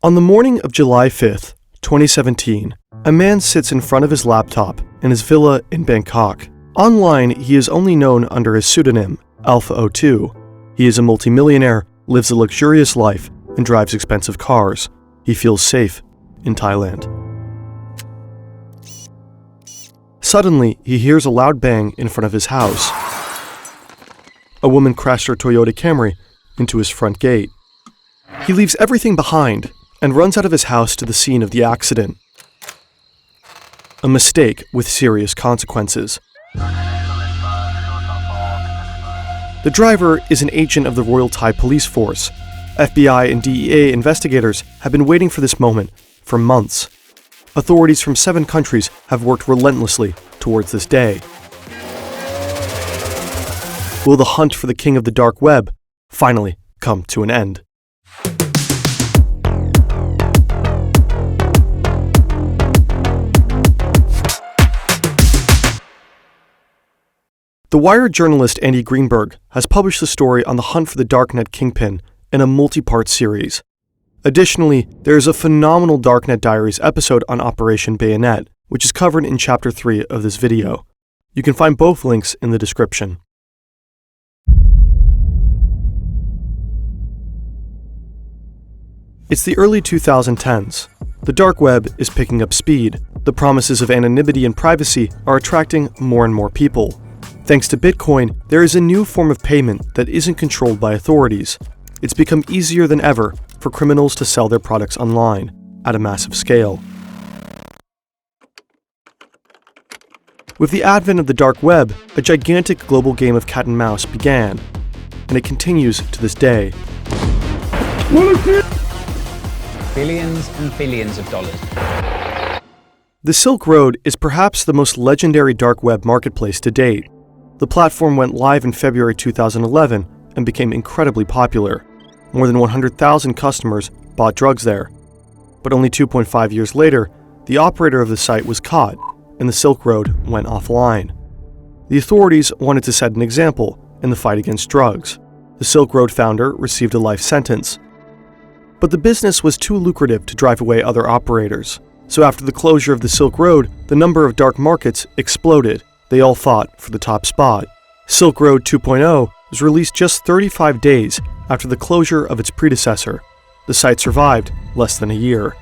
On the morning of July 5th, 2017, a man sits in front of his laptop in his villa in Bangkok. Online, he is only known under his pseudonym, ALPHABAY. He is a multimillionaire, lives a luxurious life, and drives expensive cars. He feels safe in Thailand. Suddenly, he hears a loud bang in front of his house. A woman crashed her Toyota Camry into his front gate. He leaves everything behind and runs out of his house to the scene of the accident. A mistake with serious consequences. The driver is an agent of the Royal Thai Police Force. FBI and DEA investigators have been waiting for this moment for months. Authorities from 7 countries have worked relentlessly towards this day. Will the hunt for the king of the dark web finally come to an end? The Wired journalist Andy Greenberg has published the story on the hunt for the darknet kingpin in a multi-part series. Additionally, there is a phenomenal Darknet Diaries episode on Operation Bayonet, which is covered in Chapter 3 of this video. You can find both links in the description. It's the early 2010s. The dark web is picking up speed. The promises of anonymity and privacy are attracting more and more people. Thanks to Bitcoin, there is a new form of payment that isn't controlled by authorities. It's become easier than ever for criminals to sell their products online at a massive scale. With the advent of the dark web, a gigantic global game of cat and mouse began, and it continues to this day. Billions and billions of dollars. The Silk Road is perhaps the most legendary dark web marketplace to date. The platform went live in February 2011 and became incredibly popular. More than 100,000 customers bought drugs there. But only 2.5 years later, the operator of the site was caught, and the Silk Road went offline. The authorities wanted to set an example in the fight against drugs. The Silk Road founder received a life sentence. But the business was too lucrative to drive away other operators. So after the closure of the Silk Road, the number of dark markets exploded. They all fought for the top spot. Silk Road 2.0 was released just 35 days after the closure of its predecessor. The site survived less than a year.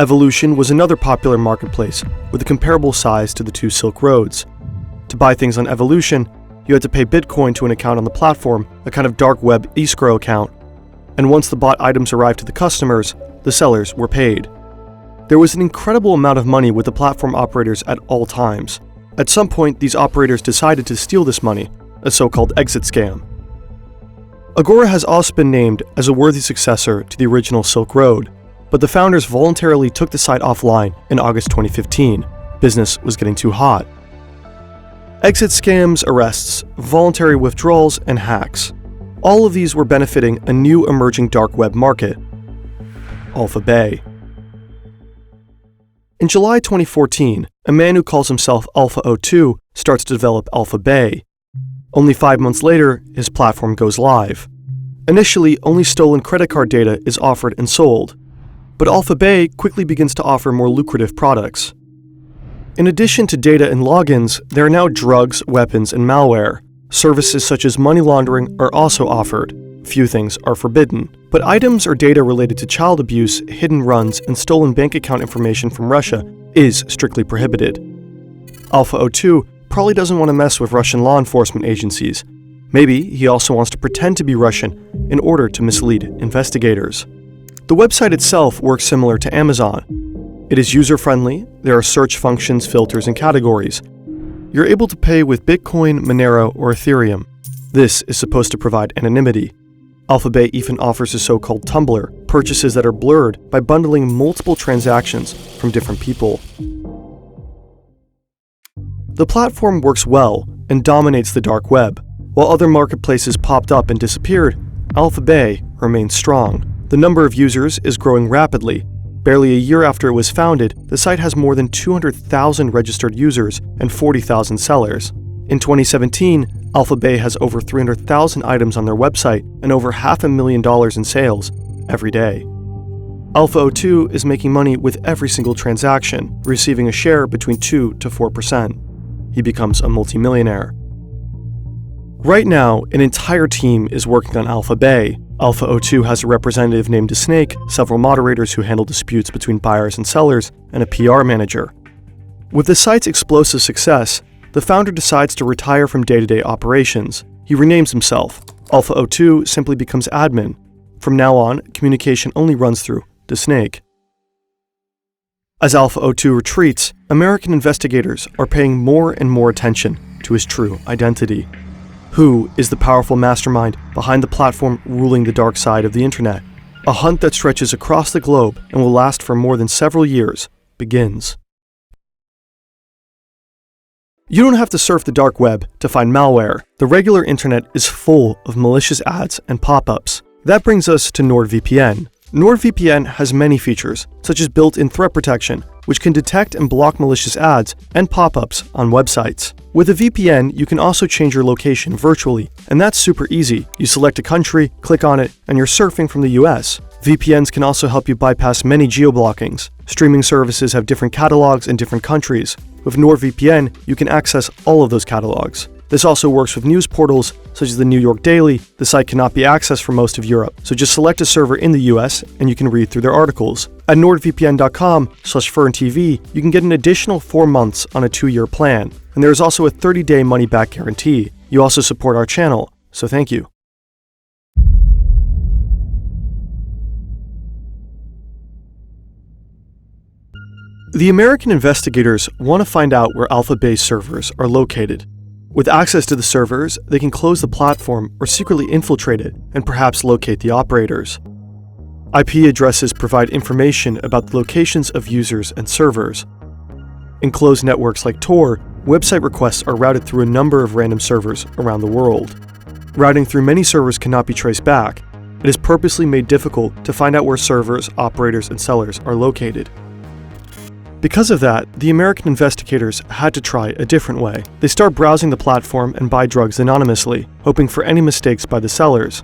Evolution was another popular marketplace with a comparable size to the 2 Silk Roads. To buy things on Evolution, you had to pay Bitcoin to an account on the platform, a kind of dark web escrow account. And once the bought items arrived to the customers, the sellers were paid. There was an incredible amount of money with the platform operators at all times. At some point, these operators decided to steal this money, a so-called exit scam. Agora has also been named as a worthy successor to the original Silk Road, but the founders voluntarily took the site offline in August 2015. Business was getting too hot. Exit scams, arrests, voluntary withdrawals, and hacks. All of these were benefiting a new emerging dark web market, ALPHABAY. In July 2014, a man who calls himself Alpha02 starts to develop ALPHABAY. Only 5 months later, his platform goes live. Initially, only stolen credit card data is offered and sold, but ALPHABAY quickly begins to offer more lucrative products. In addition to data and logins, there are now drugs, weapons, and malware. Services such as money laundering are also offered. Few things are forbidden, but items or data related to child abuse, hidden runs, and stolen bank account information from Russia is strictly prohibited. Alpha02 probably doesn't want to mess with Russian law enforcement agencies. Maybe he also wants to pretend to be Russian in order to mislead investigators. The website itself works similar to Amazon. It is user-friendly, there are search functions, filters, and categories. You're able to pay with Bitcoin, Monero, or Ethereum. This is supposed to provide anonymity. ALPHABAY even offers a so-called tumbler, purchases that are blurred by bundling multiple transactions from different people. The platform works well and dominates the dark web. While other marketplaces popped up and disappeared, ALPHABAY remains strong. The number of users is growing rapidly. Barely a year after it was founded, the site has more than 200,000 registered users and 40,000 sellers. In 2017, ALPHABAY has over 300,000 items on their website and over $500,000 in sales every day. ALPHA02 is making money with every single transaction, receiving a share between 2 to 4%. He becomes a multimillionaire. Right now, an entire team is working on ALPHABAY. ALPHA02 has a representative named Snake, several moderators who handle disputes between buyers and sellers, and a PR manager. With the site's explosive success, the founder decides to retire from day-to-day operations. He renames himself. ALPHA02 simply becomes admin. From now on, communication only runs through the Snake. As ALPHA02 retreats, American investigators are paying more and more attention to his true identity. Who is the powerful mastermind behind the platform ruling the dark side of the internet? A hunt that stretches across the globe and will last for more than several years begins. You don't have to surf the dark web to find malware. The regular internet is full of malicious ads and pop-ups. That brings us to NordVPN. NordVPN has many features, such as built-in threat protection, which can detect and block malicious ads and pop-ups on websites. With a VPN, you can also change your location virtually, and that's super easy. You select a country, click on it, and you're surfing from the US. VPNs can also help you bypass many geo-blockings. Streaming services have different catalogs in different countries. With NordVPN, you can access all of those catalogs. This also works with news portals such as the New York Daily. The site cannot be accessed for most of Europe, so just select a server in the US and you can read through their articles. At nordvpn.com/ferntv, you can get an additional 4 months on a 2-year plan, and there is also a 30-day money-back guarantee. You also support our channel, so thank you. The American investigators want to find out where ALPHABAY servers are located. With access to the servers, they can close the platform or secretly infiltrate it and perhaps locate the operators. IP addresses provide information about the locations of users and servers. In closed networks like Tor, website requests are routed through a number of random servers around the world. Routing through many servers cannot be traced back. It is purposely made difficult to find out where servers, operators, and sellers are located. Because of that, the American investigators had to try a different way. They start browsing the platform and buy drugs anonymously, hoping for any mistakes by the sellers.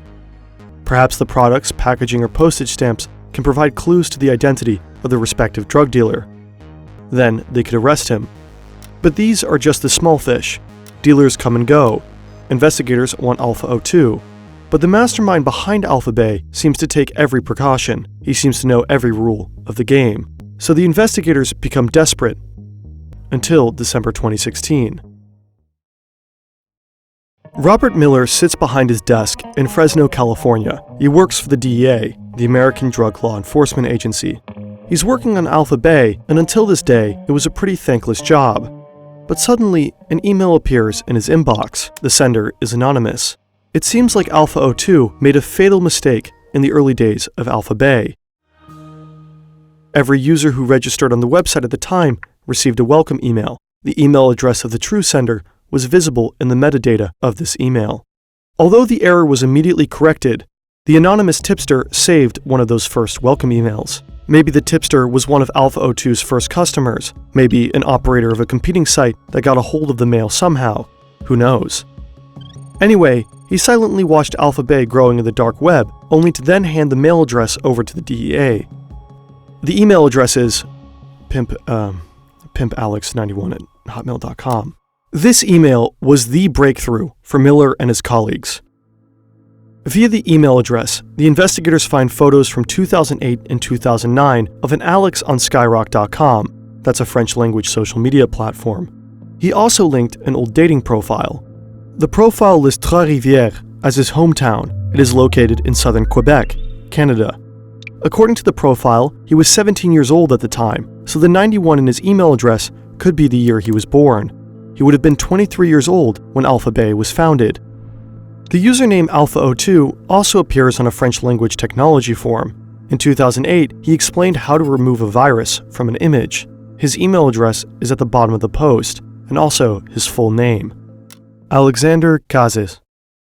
Perhaps the products, packaging, or postage stamps can provide clues to the identity of the respective drug dealer. Then they could arrest him. But these are just the small fish. Dealers come and go. Investigators want ALPHA02. But the mastermind behind ALPHABAY seems to take every precaution. He seems to know every rule of the game. So the investigators become desperate until December 2016. Robert Miller sits behind his desk in Fresno, California. He works for the DEA, the American Drug Law Enforcement Agency. He's working on ALPHABAY, and until this day, it was a pretty thankless job. But suddenly, an email appears in his inbox. The sender is anonymous. It seems like ALPHA02 made a fatal mistake in the early days of ALPHABAY. Every user who registered on the website at the time received a welcome email. The email address of the true sender was visible in the metadata of this email. Although the error was immediately corrected, the anonymous tipster saved one of those first welcome emails. Maybe the tipster was one of ALPHA02's first customers, maybe an operator of a competing site that got a hold of the mail somehow. Who knows? Anyway, he silently watched ALPHABAY growing in the dark web, only to then hand the mail address over to the DEA. The email address is pimpalex91@hotmail.com. This email was the breakthrough for Miller and his colleagues. Via the email address, the investigators find photos from 2008 and 2009 of an Alex on Skyrock.com. That's a French-language social media platform. He also linked an old dating profile. The profile lists Trois-Rivières as his hometown. It is located in southern Quebec, Canada. According to the profile, he was 17 years old at the time, so the 91 in his email address could be the year he was born. He would have been 23 years old when ALPHABAY was founded. The username ALPHA02 also appears on a French-language technology forum. In 2008, he explained how to remove a virus from an image. His email address is at the bottom of the post, and also his full name. Alexander Cazes.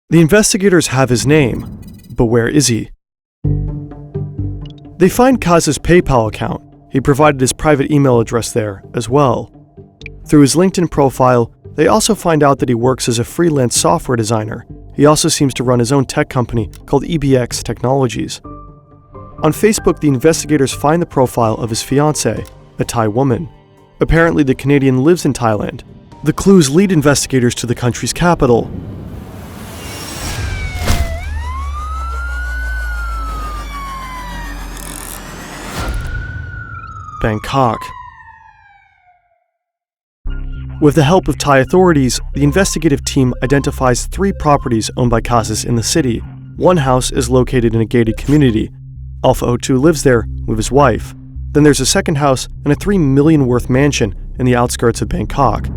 The investigators have his name, but where is he? They find Cazes' PayPal account. He provided his private email address there as well. Through his LinkedIn profile, they also find out that he works as a freelance software designer. He also seems to run his own tech company called EBX Technologies. On Facebook, the investigators find the profile of his fiancée, a Thai woman. Apparently, the Canadian lives in Thailand. The clues lead investigators to the country's capital. Bangkok. With the help of Thai authorities, the investigative team identifies 3 properties owned by Casas in the city. One house is located in a gated community. ALPHABAY lives there with his wife. Then there's a second house and a $3 million worth mansion in the outskirts of Bangkok.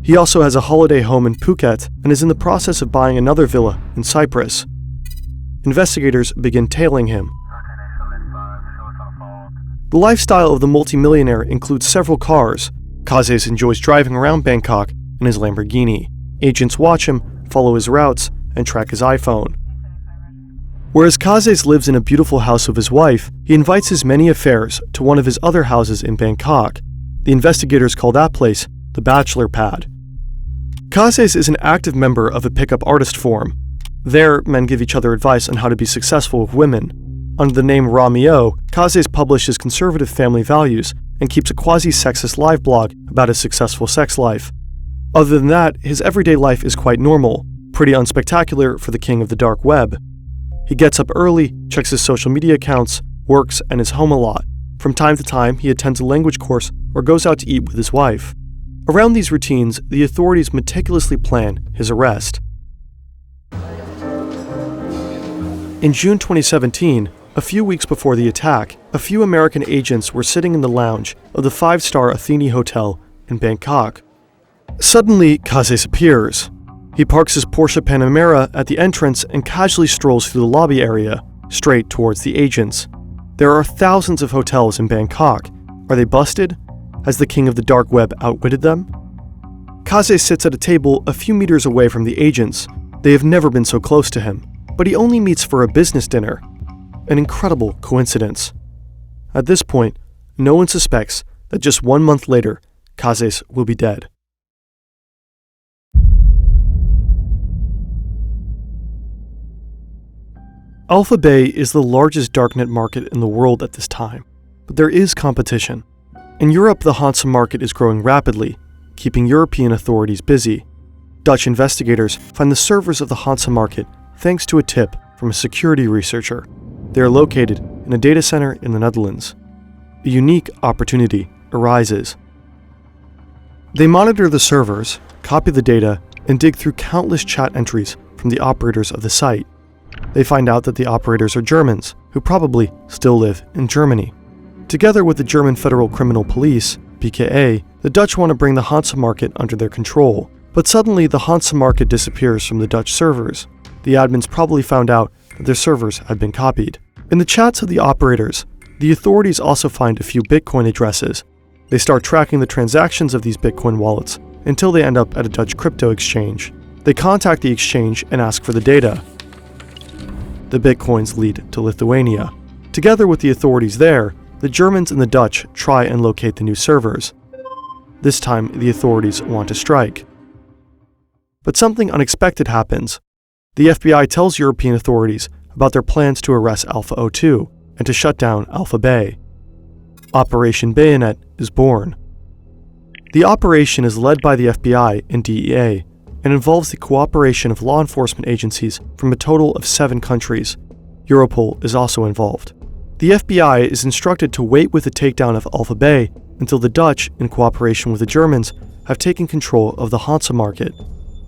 He also has a holiday home in Phuket and is in the process of buying another villa in Cyprus. Investigators begin tailing him. The lifestyle of the multimillionaire includes several cars. Casas enjoys driving around Bangkok in his Lamborghini. Agents watch him, follow his routes, and track his iPhone. Whereas Casas lives in a beautiful house with his wife, he invites his many affairs to one of his other houses in Bangkok. The investigators call that place the Bachelor Pad. Casas is an active member of a pickup artist forum. There, men give each other advice on how to be successful with women. Under the name Romeo, Casas publishes conservative family values and keeps a quasi-sexist live blog about his successful sex life. Other than that, his everyday life is quite normal, pretty unspectacular for the king of the dark web. He gets up early, checks his social media accounts, works, and is home a lot. From time to time, he attends a language course or goes out to eat with his wife. Around these routines, the authorities meticulously plan his arrest. In June 2017, a few weeks before the attack, a few American agents were sitting in the lounge of the 5-star Athene Hotel in Bangkok. Suddenly, Casas appears. He parks his Porsche Panamera at the entrance and casually strolls through the lobby area, straight towards the agents. There are thousands of hotels in Bangkok. Are they busted? Has the king of the dark web outwitted them? Casas sits at a table a few meters away from the agents. They have never been so close to him, but he only meets for a business dinner. An incredible coincidence. At this point, no one suspects that just 1 month later, Casas will be dead. ALPHABAY is the largest darknet market in the world at this time, but there is competition. In Europe, the Hansa market is growing rapidly, keeping European authorities busy. Dutch investigators find the servers of the Hansa market thanks to a tip from a security researcher. They are located in a data center in the Netherlands. A unique opportunity arises. They monitor the servers, copy the data, and dig through countless chat entries from the operators of the site. They find out that the operators are Germans, who probably still live in Germany. Together with the German Federal Criminal Police, BKA, the Dutch want to bring the Hansa market under their control. But suddenly, the Hansa market disappears from the Dutch servers. The admins probably found out that their servers had been copied. In the chats of the operators, the authorities also find a few Bitcoin addresses. They start tracking the transactions of these Bitcoin wallets until they end up at a Dutch crypto exchange. They contact the exchange and ask for the data. The Bitcoins lead to Lithuania. Together with the authorities there, the Germans and the Dutch try and locate the new servers. This time, the authorities want to strike. But something unexpected happens. The FBI tells European authorities about their plans to arrest ALPHA-02 and to shut down ALPHABAY. Operation Bayonet is born. The operation is led by the FBI and DEA and involves the cooperation of law enforcement agencies from a total of 7 countries. Europol is also involved. The FBI is instructed to wait with the takedown of ALPHABAY until the Dutch, in cooperation with the Germans, have taken control of the Hansa market.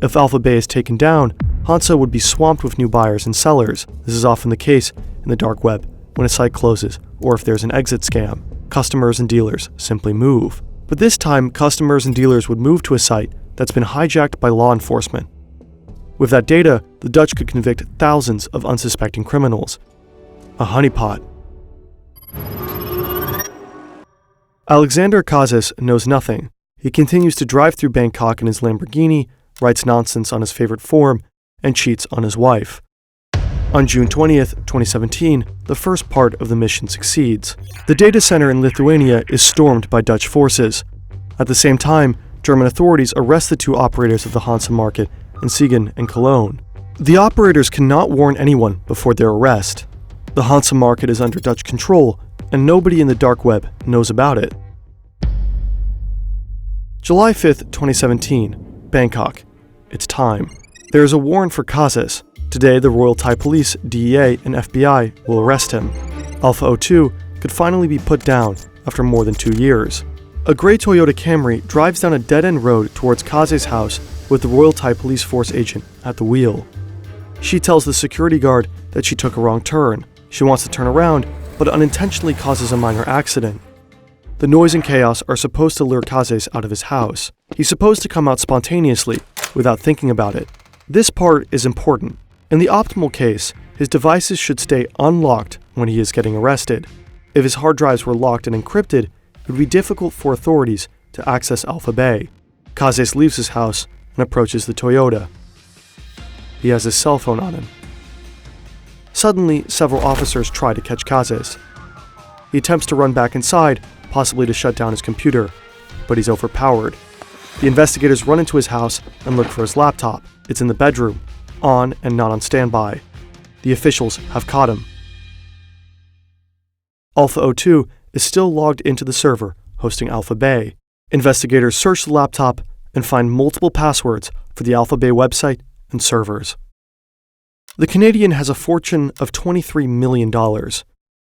If ALPHABAY is taken down, Hansa would be swamped with new buyers and sellers. This is often the case in the dark web when a site closes, or if there's an exit scam. Customers and dealers simply move. But this time, customers and dealers would move to a site that's been hijacked by law enforcement. With that data, the Dutch could convict thousands of unsuspecting criminals. A honeypot. Alexander Casas knows nothing. He continues to drive through Bangkok in his Lamborghini, writes nonsense on his favorite forum, and cheats on his wife. On June 20th, 2017, the first part of the mission succeeds. The data center in Lithuania is stormed by Dutch forces. At the same time, German authorities arrest the 2 operators of the Hansa market in Siegen and Cologne. The operators cannot warn anyone before their arrest. The Hansa market is under Dutch control, and nobody in the dark web knows about it. July 5th, 2017, Bangkok. It's time. There is a warrant for Kazis. Today, the Royal Thai Police, DEA, and FBI will arrest him. Alpha 02 could finally be put down after more than 2 years. A gray Toyota Camry drives down a dead-end road towards Kazis' house with the Royal Thai Police Force agent at the wheel. She tells the security guard that she took a wrong turn. She wants to turn around, but unintentionally causes a minor accident. The noise and chaos are supposed to lure Kazis out of his house. He's supposed to come out spontaneously, without thinking about it. This part is important. In the optimal case, his devices should stay unlocked when he is getting arrested. If his hard drives were locked and encrypted, it would be difficult for authorities to access ALPHABAY. Kazis leaves his house and approaches the Toyota. He has his cell phone on him. Suddenly, several officers try to catch Kazis. He attempts to run back inside, possibly to shut down his computer, but he's overpowered. The investigators run into his house and look for his laptop. It's in the bedroom, on and not on standby. The officials have caught him. Alpha 02 is still logged into the server hosting ALPHABAY. Investigators search the laptop and find multiple passwords for the ALPHABAY website and servers. The Canadian has a fortune of $23 million.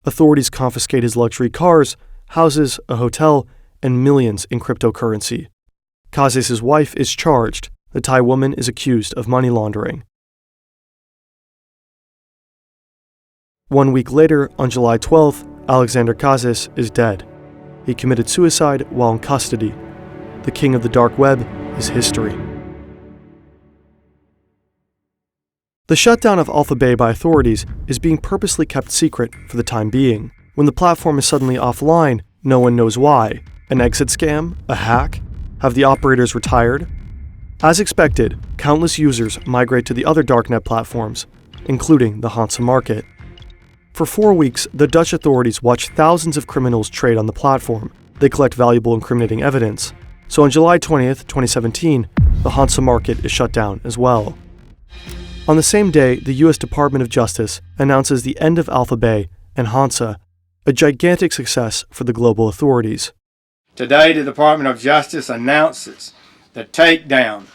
Authorities confiscate his luxury cars, houses, a hotel, and millions in cryptocurrency. Kazis' wife is charged. The Thai woman is accused of money laundering. 1 week later, on July 12th, Alexander Kazis is dead. He committed suicide while in custody. The king of the dark web is history. The shutdown of ALPHABAY by authorities is being purposely kept secret for the time being. When the platform is suddenly offline, no one knows why. An exit scam? A hack? Have the operators retired? As expected, countless users migrate to the other darknet platforms, including the Hansa market. For 4 weeks, the Dutch authorities watch thousands of criminals trade on the platform. They collect valuable incriminating evidence. So on July 20th, 2017, the Hansa market is shut down as well. On the same day, the US Department of Justice announces the end of ALPHABAY and Hansa, a gigantic success for the global authorities. Today, the Department of Justice announces the takedown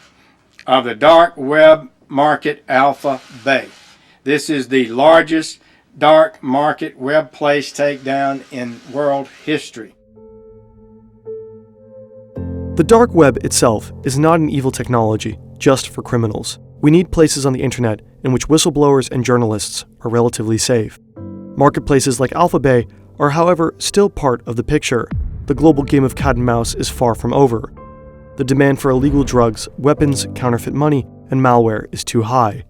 of the dark web market ALPHABAY. This is the largest dark market web place takedown in world history. The dark web itself is not an evil technology just for criminals. We need places on the internet in which whistleblowers and journalists are relatively safe. Marketplaces like ALPHABAY are, however, still part of the picture. The global game of cat and mouse is far from over. The demand for illegal drugs, weapons, counterfeit money, and malware is too high.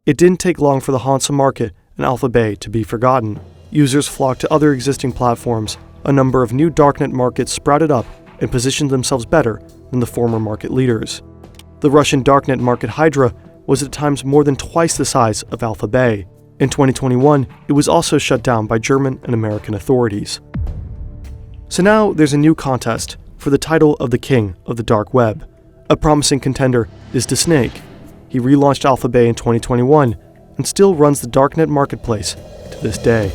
It didn't take long for the Hansa market and ALPHABAY to be forgotten. Users flocked to other existing platforms. A number of new darknet markets sprouted up and positioned themselves better than the former market leaders. The Russian darknet market Hydra was at times more than twice the size of ALPHABAY. In 2021, it was also shut down by German and American authorities. So now there's a new contest for the title of the king of the dark web. A promising contender is DeSnake. He relaunched ALPHABAY in 2021 and still runs the darknet marketplace to this day.